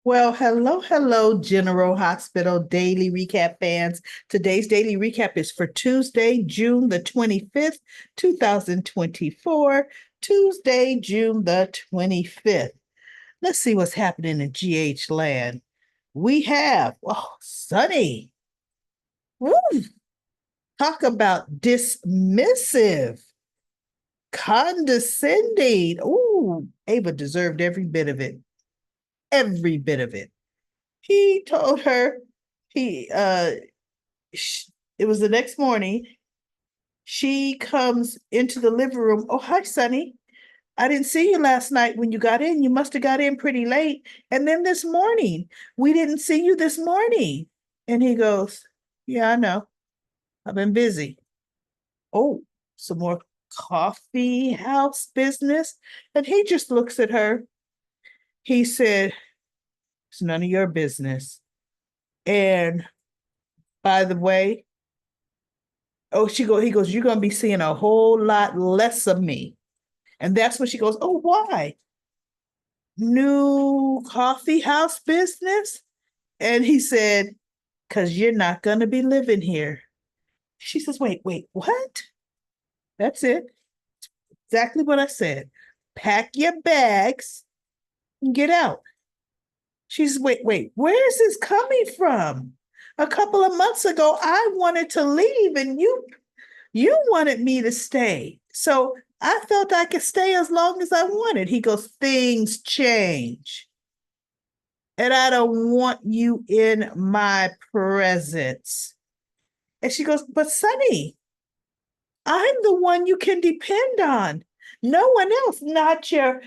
Well, hello, General Hospital Daily Recap fans. Today's daily recap is for Tuesday, June the 25th, 2024. Tuesday, June the 25th. Let's see what's happening in GH land. We have, sunny. Woo! Talk about dismissive, condescending. Ooh, Ava deserved every bit of it. Every bit of it. He told her he it was the next morning. She comes into the living room. Oh, hi, Sonny. I didn't see you last night when you got in. You must have got in pretty late. And then this morning, we didn't see you this morning. And he goes, yeah, I know. I've been busy. Oh, some more coffee house business. And he just looks at her. He said, it's none of your business. And by the way, he goes, you're gonna be seeing a whole lot less of me. And that's when she goes, oh, why? New coffee house business? And he said, because you're not gonna be living here. She says, wait, what? That's it. Exactly what I said. Pack your bags and get out. She says, wait, where is this coming from? A couple of months ago, I wanted to leave and you wanted me to stay. So I felt I could stay as long as I wanted. He goes, things change. And I don't want you in my presence. And she goes, but Sonny, I'm the one you can depend on. No one else, not your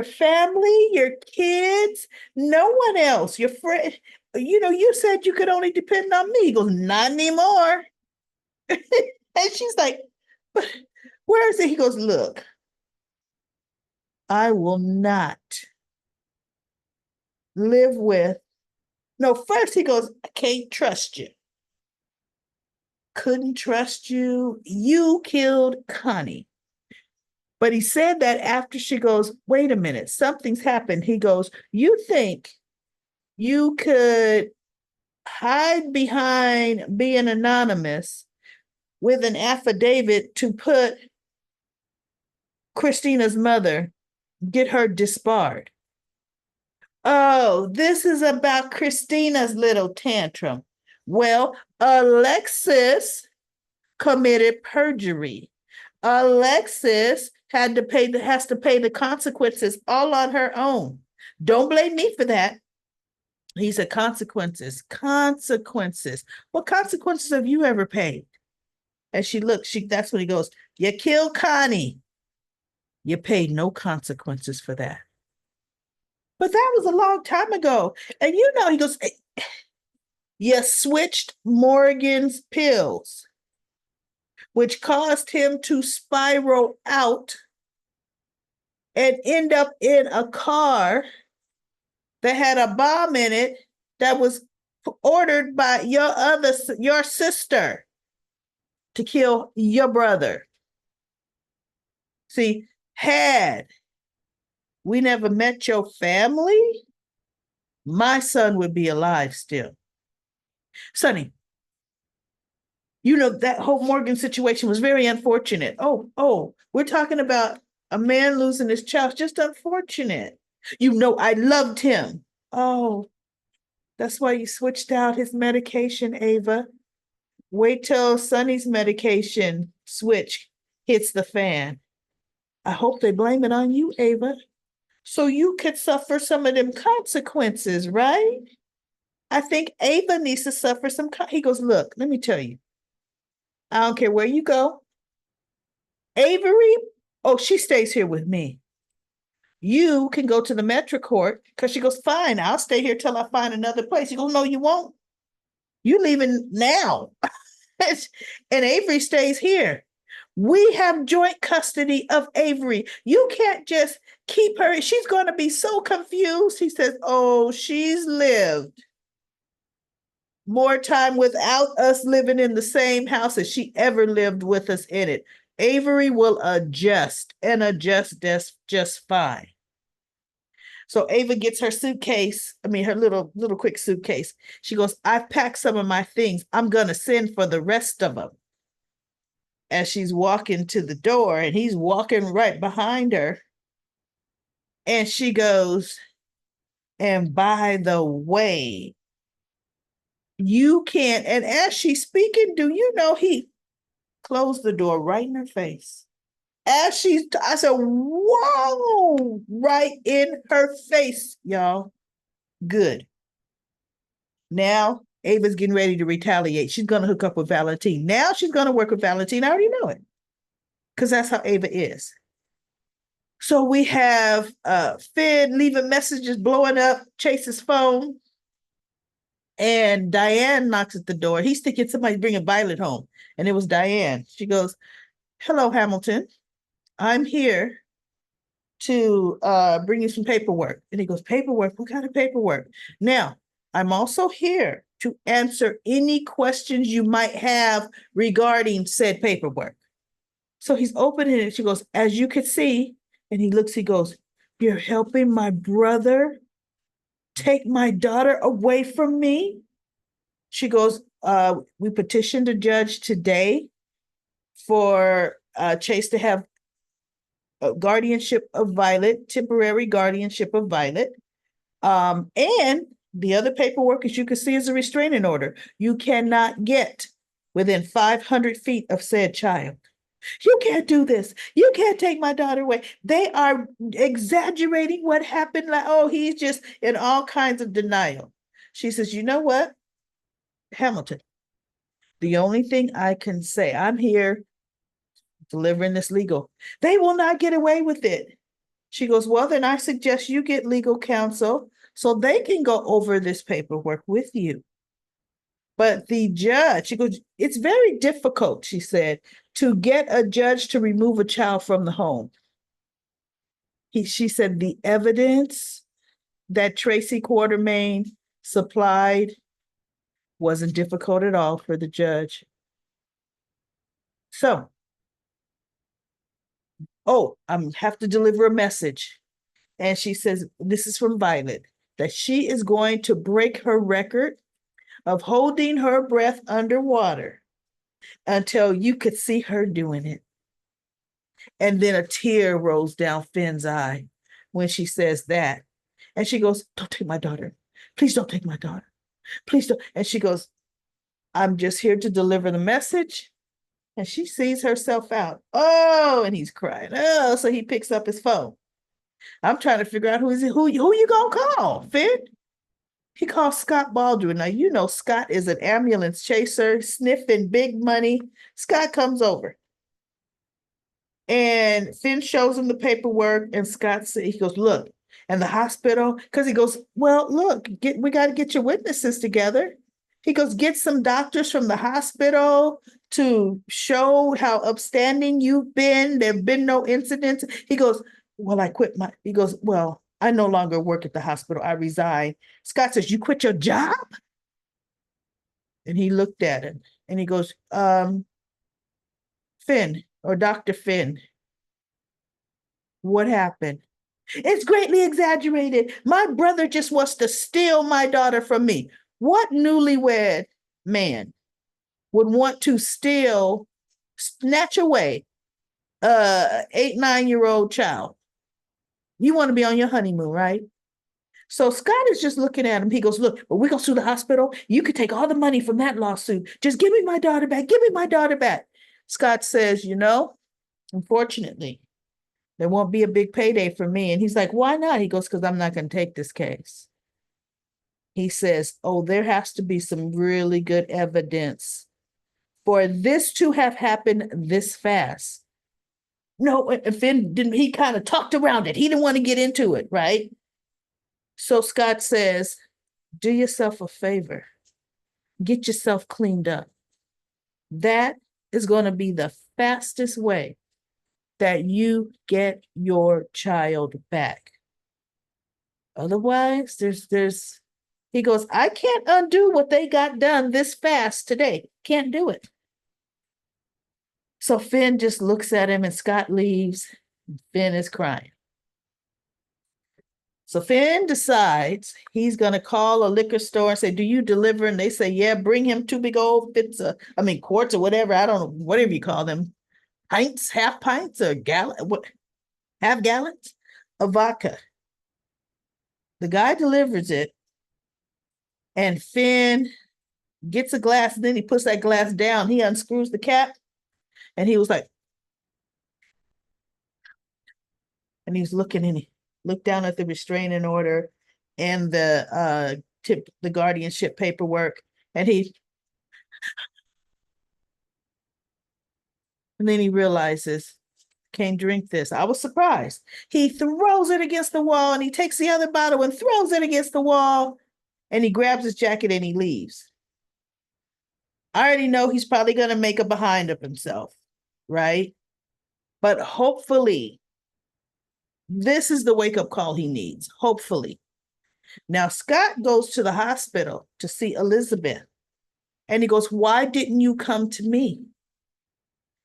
family, your kids, no one else. Your friend, you said you could only depend on me. He goes, not anymore. And she's like, but where is it? He goes, look, I will not live with. No, first he goes, I can't trust you. Couldn't trust you. You killed Connie. But he said that after she goes, wait a minute, something's happened. He goes, you think you could hide behind being anonymous with an affidavit to put Christina's mother, get her disbarred? Oh, this is about Christina's little tantrum. Well, Alexis committed perjury. Alexis has to pay the consequences all on her own. Don't blame me for that. He said consequences, consequences. What consequences have you ever paid? And that's when he goes, you killed Connie. You paid no consequences for that. But that was a long time ago. And he goes, you switched Morgan's pills, which caused him to spiral out and end up in a car that had a bomb in it that was ordered by your sister to kill your brother. See, had we never met your family, my son would be alive still. Sonny, that whole Morgan situation was very unfortunate. Oh, we're talking about a man losing his child. Just unfortunate. I loved him. Oh, that's why you switched out his medication, Ava. Wait till Sonny's medication switch hits the fan. I hope they blame it on you, Ava, so you could suffer some of them consequences, right? I think Ava needs to suffer some. He goes, look, let me tell you, I don't care where you go. Avery, oh, she stays here with me. You can go to the Metro Court because she goes, fine, I'll stay here till I find another place. He goes, no, you won't. You leaving now. And Avery stays here. We have joint custody of Avery. You can't just keep her. She's going to be so confused. He says, oh, she's lived more time without us living in the same house as she ever lived with us in it. Avery will adjust and adjust just fine. So Ava gets her suitcase. I mean, her little quick suitcase. She goes, I've packed some of my things. I'm going to send for the rest of them. As she's walking to the door, and he's walking right behind her. And she goes, and by the way, you can't. And as she's speaking, do you know he closed the door right in her face? As I said, whoa, right in her face, y'all. Good. Now Ava's getting ready to retaliate. She's going to hook up with Valentine. Now she's going to work with Valentine. I already know it because that's how Ava is. So we have Finn leaving messages, blowing up Chase's phone. And Diane knocks at the door. He's thinking somebody's bringing Violet home. And it was Diane. She goes, hello, Hamilton. I'm here to bring you some paperwork. And he goes, paperwork? What kind of paperwork? Now, I'm also here to answer any questions you might have regarding said paperwork. So he's opening it. She goes, as you can see, and he looks, he goes, you're helping my brother take my daughter away from me? She goes, we petitioned a judge today for Chase to have a guardianship of Violet, temporary guardianship of Violet. And the other paperwork, as you can see, is a restraining order. You cannot get within 500 feet of said child. You can't do this. You can't take my daughter away. They are exaggerating what happened. Like, oh, he's just in all kinds of denial. She says, you know what, Hamilton, the only thing I can say, I'm here delivering this legal. They will not get away with it. She goes, well, then I suggest you get legal counsel so they can go over this paperwork with you. But the judge, she goes, it's very difficult, she said, to get a judge to remove a child from the home. She said the evidence that Tracy Quartermain supplied wasn't difficult at all for the judge. So, I have to deliver a message. And she says, this is from Violet, that she is going to break her record of holding her breath underwater until you could see her doing it. And then a tear rolls down Finn's eye when she says that. And she goes, don't take my daughter. Please don't take my daughter. Please don't. And she goes, I'm just here to deliver the message. And she sees herself out. Oh, and he's crying. Oh, so he picks up his phone. I'm trying to figure out who you gonna call, Finn? He calls Scott Baldwin. Now, you know Scott is an ambulance chaser, sniffing big money. Scott comes over. And Finn shows him the paperwork, and Scott says, he goes, look, and the hospital, because he goes, well, look, we got to get your witnesses together. He goes, get some doctors from the hospital to show how upstanding you've been. There have been no incidents. He goes, well, he goes, well, I no longer work at the hospital. I resigned. Scott says, you quit your job? And he looked at him and he goes, Finn, or Dr. Finn, what happened? It's greatly exaggerated. My brother just wants to steal my daughter from me. What newlywed man would want to snatch away a 8-9-year-old child? You want to be on your honeymoon, right? So Scott is just looking at him. He goes, look, we're going to sue the hospital. You could take all the money from that lawsuit. Just give me my daughter back. Give me my daughter back. Scott says, unfortunately, there won't be a big payday for me. And he's like, why not? He goes, because I'm not going to take this case. He says, there has to be some really good evidence for this to have happened this fast. No, Finn didn't, he kind of talked around it. He didn't want to get into it, right? So Scott says, do yourself a favor. Get yourself cleaned up. That is going to be the fastest way that you get your child back. Otherwise, he goes, I can't undo what they got done this fast today. Can't do it. So Finn just looks at him and Scott leaves. Finn is crying. So Finn decides he's going to call a liquor store and say, do you deliver? And they say, yeah, bring him two big old quarts or whatever. I don't know, whatever you call them. Pints, half pints or half gallons of vodka. The guy delivers it and Finn gets a glass and then he puts that glass down. He unscrews the cap and he was like, and he was looking and he looked down at the restraining order and the guardianship paperwork. And then he realizes, can't drink this. I was surprised. He throws it against the wall and he takes the other bottle and throws it against the wall and he grabs his jacket and he leaves. I already know he's probably going to make a behind of himself, right? But hopefully, this is the wake-up call he needs, hopefully. Now, Scott goes to the hospital to see Elizabeth, and he goes, why didn't you come to me?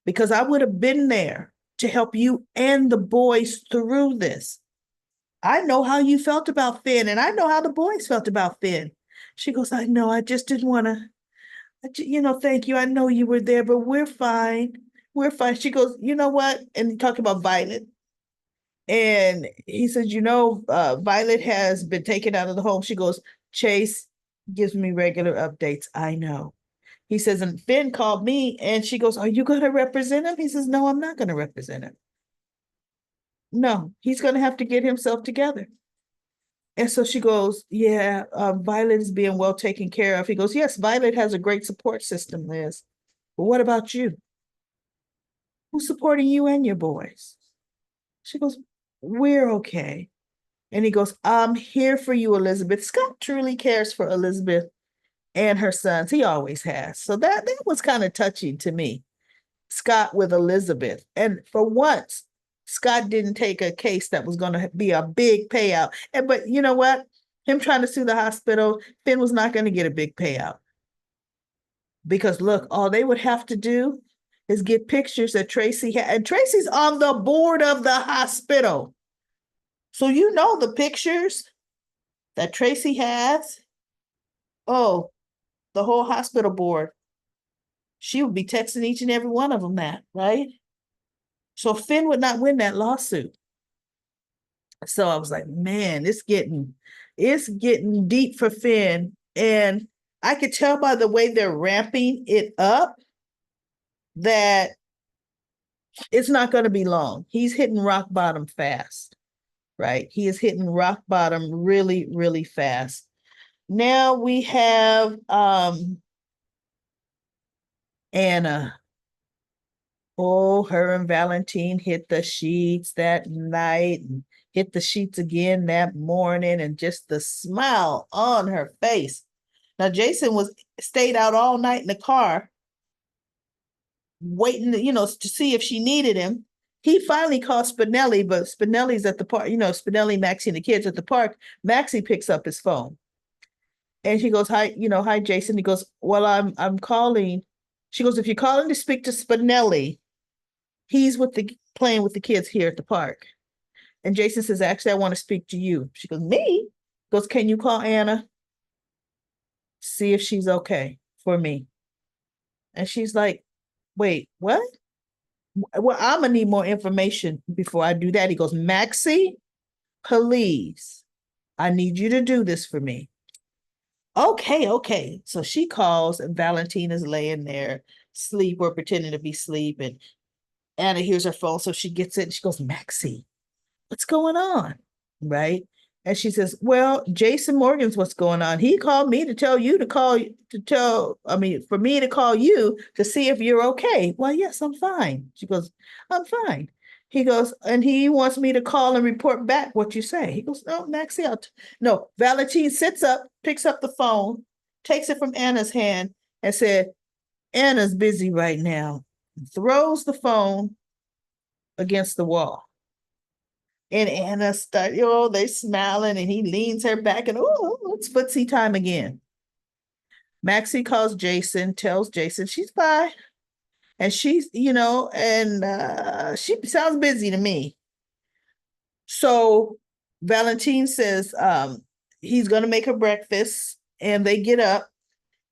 Because I would have been there to help you and the boys through this. I know how you felt about Finn, and I know how the boys felt about Finn. She goes, I know, I just didn't want to, thank you. I know you were there, but we're fine. We're fine. She goes, you know what? And talking about Violet. And he says, Violet has been taken out of the home. She goes, Chase gives me regular updates. I know. He says, and Finn called me and she goes, are you going to represent him? He says, no, I'm not going to represent him. No, he's going to have to get himself together. And so she goes, yeah, Violet is being well taken care of. He goes, yes, Violet has a great support system, Liz. But what about you? Who's supporting you and your boys? She goes, we're okay. And he goes, I'm here for you, Elizabeth. Scott truly cares for Elizabeth and her sons. He always has. So that was kind of touching to me. Scott with Elizabeth. And for once, Scott didn't take a case that was going to be a big payout. But you know what? Him trying to sue the hospital, Finn was not going to get a big payout. Because look, all they would have to do is get pictures that Tracy had. And Tracy's on the board of the hospital. So the pictures that Tracy has, oh, the whole hospital board, she would be texting each and every one of them that, right? So Finn would not win that lawsuit. So I was like, man, it's getting deep for Finn. And I could tell by the way they're ramping it up that it's not going to be long. He's hitting rock bottom fast, right? He is hitting rock bottom really, really fast. Now we have Anna. Oh, her and Valentine hit the sheets that night and hit the sheets again that morning, and just the smile on her face. Now, Jason stayed out all night in the car waiting, to see if she needed him. He finally called Spinelli, but Spinelli's at the park, Spinelli, Maxie, and the kids at the park. Maxie picks up his phone. And she goes, hi, Jason. He goes, well, I'm calling. She goes, if you're calling to speak to Spinelli, he's playing with the kids here at the park. And Jason says, actually, I want to speak to you. She goes, me? He goes, can you call Anna? See if she's okay for me. And she's like, wait, what? Well, I'm going to need more information before I do that. He goes, Maxie, please, I need you to do this for me. Okay. So she calls and Valentina's laying there, sleep or pretending to be asleep. And Anna hears her phone. So she gets it and she goes, Maxie, what's going on? Right. And she says, well, Jason Morgan's what's going on. He called me to tell you for me to call you to see if you're okay. Well, yes, I'm fine. She goes, I'm fine. He goes, and he wants me to call and report back what you say. He goes, no, Maxie, no. Valentine sits up, picks up the phone, takes it from Anna's hand and said, Anna's busy right now. Throws the phone against the wall. And Anna they smiling and he leans her back and, it's footsie time again. Maxie calls Jason, tells Jason she's fine. And she's, and she sounds busy to me. So Valentine says he's going to make her breakfast, and they get up,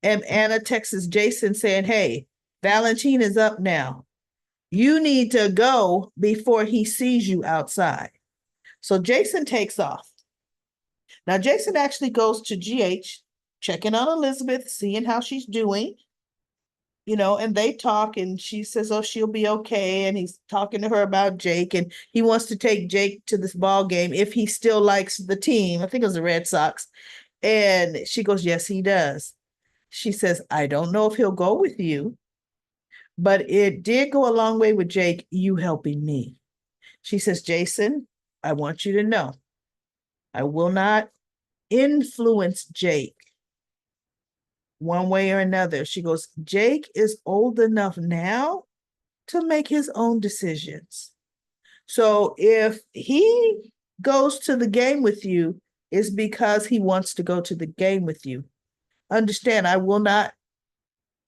and Anna texts Jason saying, hey, Valentine is up now. You need to go before he sees you outside. So Jason takes off. Now, Jason actually goes to GH, checking on Elizabeth, seeing how she's doing, and they talk, and she says, oh, she'll be okay. And he's talking to her about Jake, and he wants to take Jake to this ball game if he still likes the team. I think it was the Red Sox. And she goes, yes, he does. She says, I don't know if he'll go with you, but it did go a long way with Jake, you helping me. She says, Jason, I want you to know, I will not influence Jake one way or another. She goes, Jake is old enough now to make his own decisions. So if he goes to the game with you, it's because he wants to go to the game with you. Understand, I will not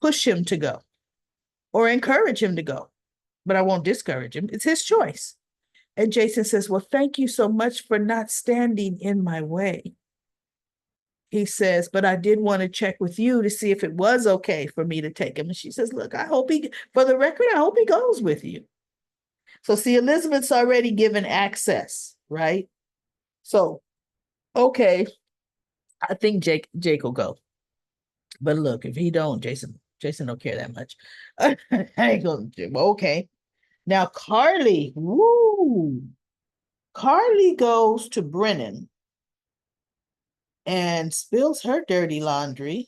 push him to go or encourage him to go, but I won't discourage him. It's his choice. And Jason says, well, thank you so much for not standing in my way. He says, but I did want to check with you to see if it was okay for me to take him. And she says, look, for the record, I hope he goes with you. So see, Elizabeth's already given access, right? So, okay, I think Jake will go. But look, if he don't, Jason don't care that much. I ain't going to, okay. Now, Carly goes to Brennan and spills her dirty laundry,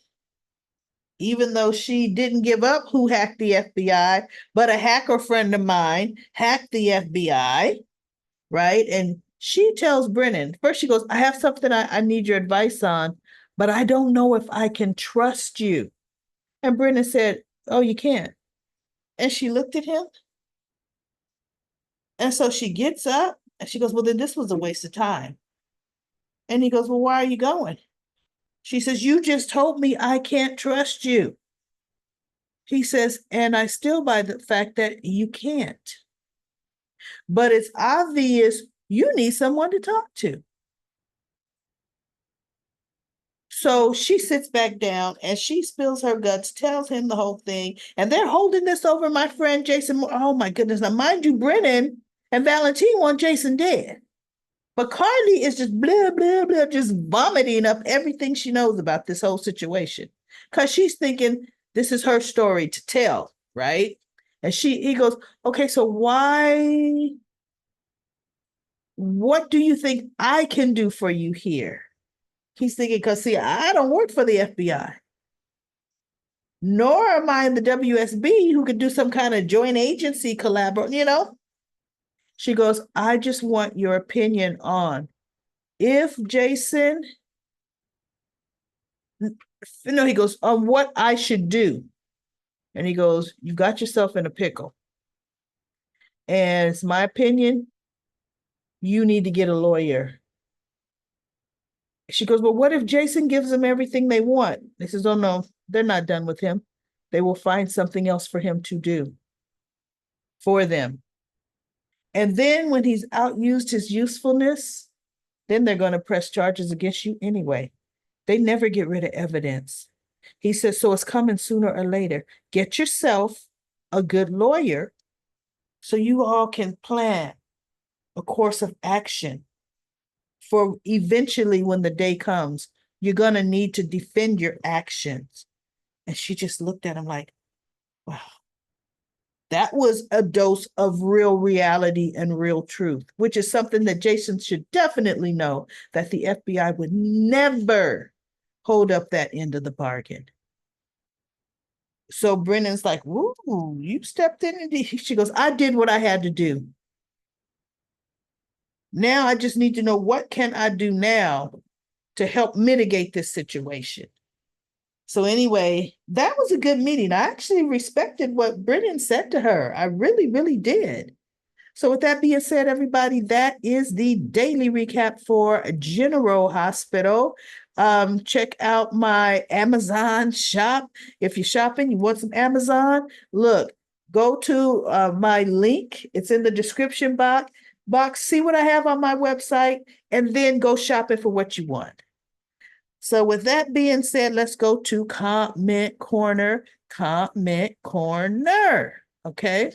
even though she didn't give up who hacked the FBI, but a hacker friend of mine hacked the FBI, right? And she tells Brennan, first she goes, I have something I need your advice on, but I don't know if I can trust you. And Brennan said, oh, you can't. And she looked at him. And so she gets up and she goes, well, then this was a waste of time. And he goes, well, why are you going? She says, you just told me I can't trust you. He says, and I still by the fact that you can't. But it's obvious you need someone to talk to. So she sits back down and she spills her guts, tells him the whole thing. And they're holding this over my friend Jason. Oh my goodness. Now, mind you, Brennan and Valentine want Jason dead. But Carly is just blah, blah, blah, just vomiting up everything she knows about this whole situation. Because she's thinking this is her story to tell, right? And he goes, okay, so what do you think I can do for you here? He's thinking, because see, I don't work for the FBI. Nor am I in the WSB who could do some kind of joint agency collaboration, She goes, I just want your opinion on if Jason, he goes, on what I should do. And he goes, you got yourself in a pickle. And it's my opinion, you need to get a lawyer. She goes, well, what if Jason gives them everything they want? He says, oh, no, they're not done with him. They will find something else for him to do for them. And then when he's outused his usefulness, then they're going to press charges against you anyway. They never get rid of evidence. He says, so it's coming sooner or later. Get yourself a good lawyer so you all can plan a course of action for eventually when the day comes, you're going to need to defend your actions. And she just looked at him like, wow. That was a dose of real reality and real truth, which is something that Jason should definitely know, that the FBI would never hold up that end of the bargain. So Brennan's like, woo, you stepped in. She goes, I did what I had to do. Now I just need to know, what can I do now to help mitigate this situation? So anyway, that was a good meeting. I actually respected what Brennan said to her. I really, really did. So with that being said, everybody, that is the daily recap for General Hospital. Check out my Amazon shop. If you're shopping, you want some Amazon, look, go to my link. It's in the description box. box, see what I have on my website, and then go shopping for what you want. So with that being said, let's go to comment corner. Comment corner. Okay.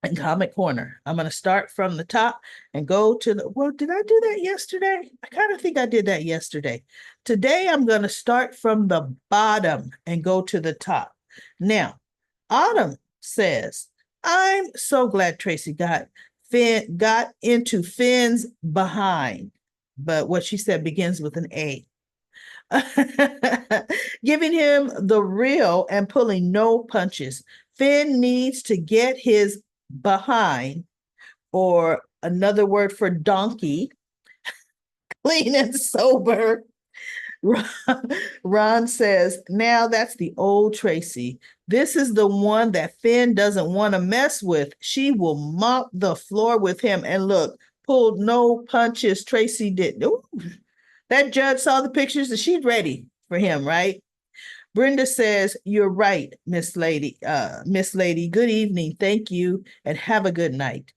And comment corner. I'm going to start from the top and go to the, well, did I do that yesterday? I kind of think I did that yesterday. Today, I'm going to start from the bottom and go to the top. Now, Autumn says, I'm so glad Tracy got into Finn's behind. But what she said begins with an A. Giving him the real and pulling no punches. Finn needs to get his behind, or another word for donkey, clean and sober. Ron says, now that's the old Tracy. This is the one that Finn doesn't want to mess with. She will mop the floor with him. And look, pulled no punches. Tracy did. Ooh, that judge saw the pictures and she's ready for him, right? Brenda says, you're right, Miss Lady. Miss Lady, good evening. Thank you and have a good night.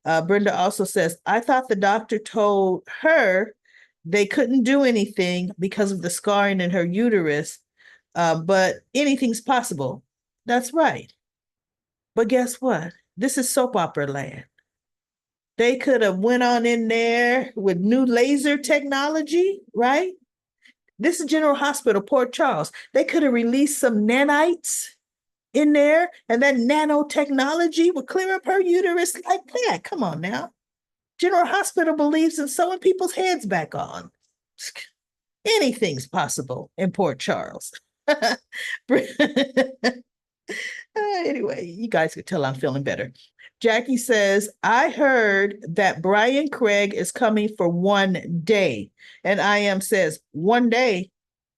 Brenda also says, I thought the doctor told her they couldn't do anything because of the scarring in her uterus, but anything's possible. That's right. But guess what? This is soap opera land. They could have went on in there with new laser technology, right? This is General Hospital, Port Charles. They could have released some nanites in there, and that nanotechnology would clear up her uterus like that. Come on now. General Hospital believes in sewing people's heads back on. Anything's possible in Port Charles. Anyway, you guys could tell I'm feeling better. Jackie says, I heard that Brian Craig is coming for 1 day. And IM says, 1 day.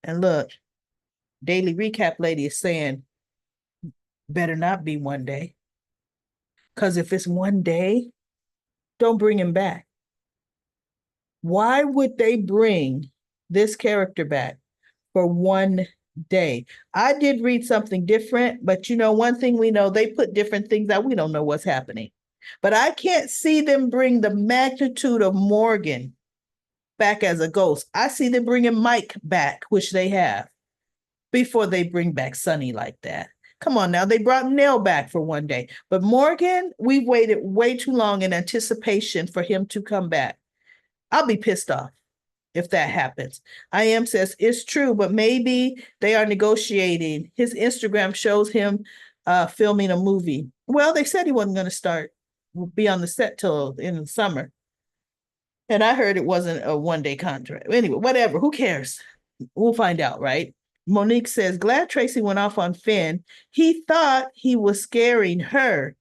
And look, Daily Recap Lady is saying, better not be 1 day. Because if it's 1 day, don't bring him back. Why would they bring this character back for 1 day? I did read something different, but you know, one thing we know, they put different things out. We don't know what's happening. But I can't see them bring the magnitude of Morgan back as a ghost. I see them bringing Mike back, which they have, before they bring back Sonny like that. Come on now, they brought Nell back for 1 day. But Morgan, we've waited way too long in anticipation for him to come back. I'll be pissed off if that happens. IM says, it's true, but maybe they are negotiating. His Instagram shows him filming a movie. Well, they said he wasn't going to be on the set till in the summer. And I heard it wasn't a 1 day contract. Anyway, whatever, who cares? We'll find out, right? Monique says, glad Tracy went off on Finn. He thought he was scaring her.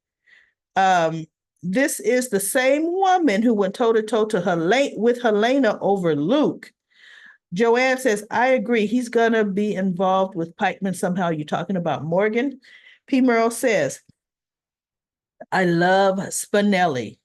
This is the same woman who went toe-to-toe with Helena over Luke. Joanne says, I agree. He's going to be involved with Pikeman somehow. You're talking about Morgan. P. Merle says, I love Spinelli,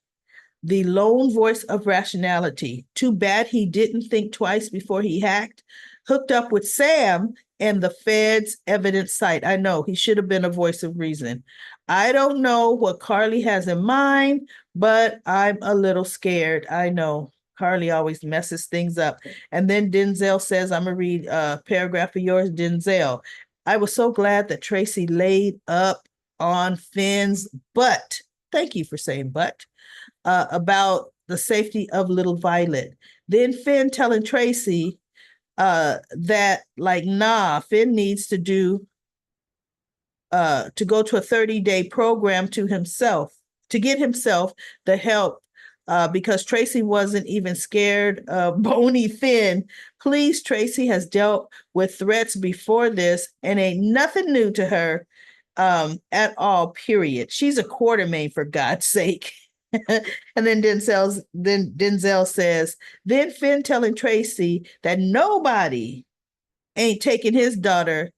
the lone voice of rationality. Too bad he didn't think twice before he hacked. Hooked up with Sam and the Fed's evidence site. I know, he should have been a voice of reason. I don't know what Carly has in mind, but I'm a little scared. I know Carly always messes things up. And then Denzel says, I'm going to read a paragraph of yours, Denzel. I was so glad that Tracy laid up on Finn's butt. Thank you for saying butt. About the safety of little Violet. Then Finn telling Tracy that like, nah, Finn needs to go to a 30-day program to get himself the help because Tracy wasn't even scared of bony Finn. Please, Tracy has dealt with threats before this and ain't nothing new to her at all, period. She's a Quartermain, for God's sake. And then Denzel says, then Finn telling Tracy that nobody ain't taking his daughter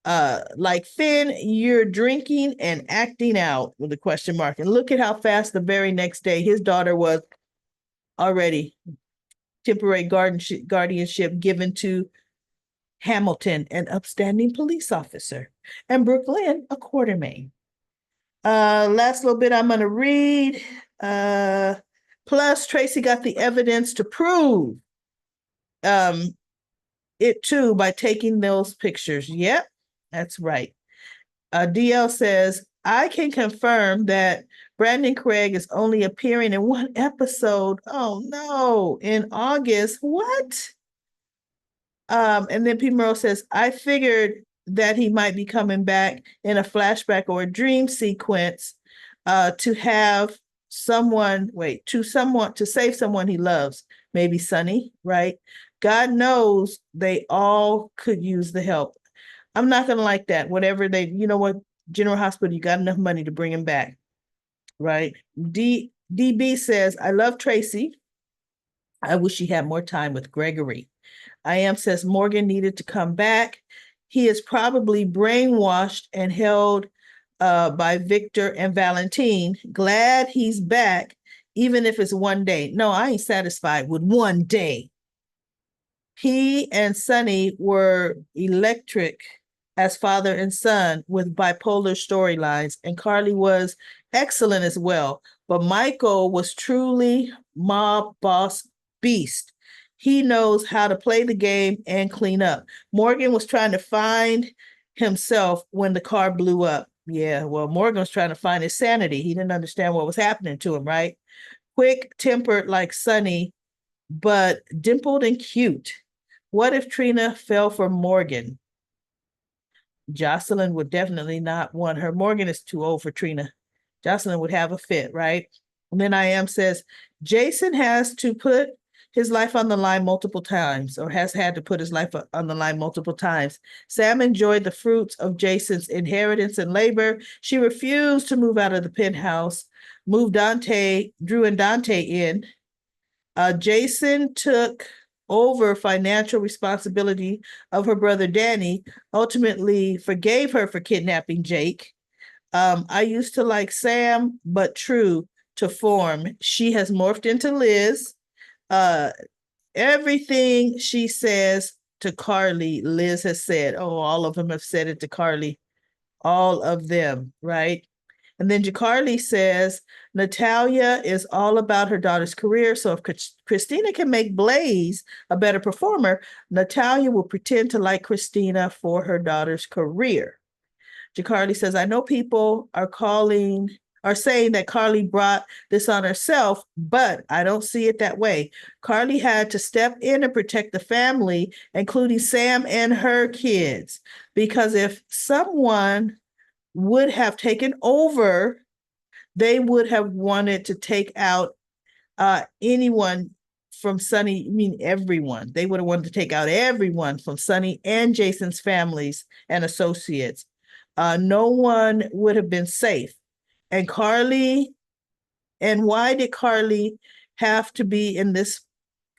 like Finn, you're drinking and acting out with a question mark. And look at how fast the very next day his daughter was already temporary guardianship given to Hamilton, an upstanding police officer, and Brooklyn, a Quartermain. Last little bit I'm going to read. Plus, Tracy got the evidence to prove um, it too by taking those pictures. Yep, that's right. DL says, I can confirm that Brandon Craig is only appearing in one episode. Oh no, in August. What? And then P. Merle says, I figured that he might be coming back in a flashback or a dream sequence to have someone to save someone he loves, maybe Sonny, right? God knows they all could use the help. I'm not gonna like that. Whatever they, you know what, General Hospital, you got enough money to bring him back, right? DB says, I love Tracy. I wish she had more time with Gregory. I am says Morgan needed to come back. He is probably brainwashed and held by Victor and Valentine. Glad he's back, even if it's one day. No, I ain't satisfied with one day. He and Sonny were electric as father and son with bipolar storylines, and Carly was excellent as well. But Michael was truly mob boss beast. He knows how to play the game and clean up. Morgan was trying to find himself when the car blew up. Yeah, well, Morgan was trying to find his sanity. He didn't understand what was happening to him, right? Quick tempered like Sonny, but dimpled and cute. What if Trina fell for Morgan? Jocelyn would definitely not want her. Morgan is too old for Trina. Jocelyn would have a fit, right? And then I am says Jason has to put his life on the line multiple times, or has had to put his life on the line multiple times. Sam enjoyed the fruits of Jason's inheritance and labor. She refused to move out of the penthouse, moved Drew and Dante in. Jason took over financial responsibility of her brother Danny, ultimately forgave her for kidnapping Jake. I used to like Sam, but true to form, she has morphed into Liz. Uh, Everything she says to Carly, Liz has said. Oh, all of them have said it to Carly. All of them, right? And then Jacarly says, Natalia is all about her daughter's career. So if Christina can make Blaze a better performer, Natalia will pretend to like Christina for her daughter's career. Jacarly says, I know people are saying that Carly brought this on herself, but I don't see it that way. Carly had to step in and protect the family, including Sam and her kids, because if someone would have taken over, they would have wanted to take out anyone from Sonny. I mean, everyone. They would have wanted to take out everyone from Sonny and Jason's families and associates. No one would have been safe. And why did Carly have to be in this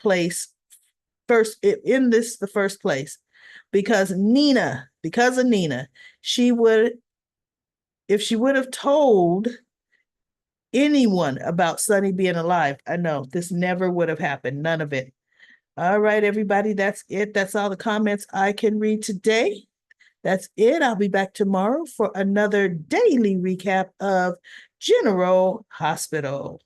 place the first place? Because of Nina, if she would have told anyone about Sonny being alive, I know this never would have happened. None of it. All right, everybody, that's it. That's all the comments I can read today. That's it. I'll be back tomorrow for another daily recap of General Hospital.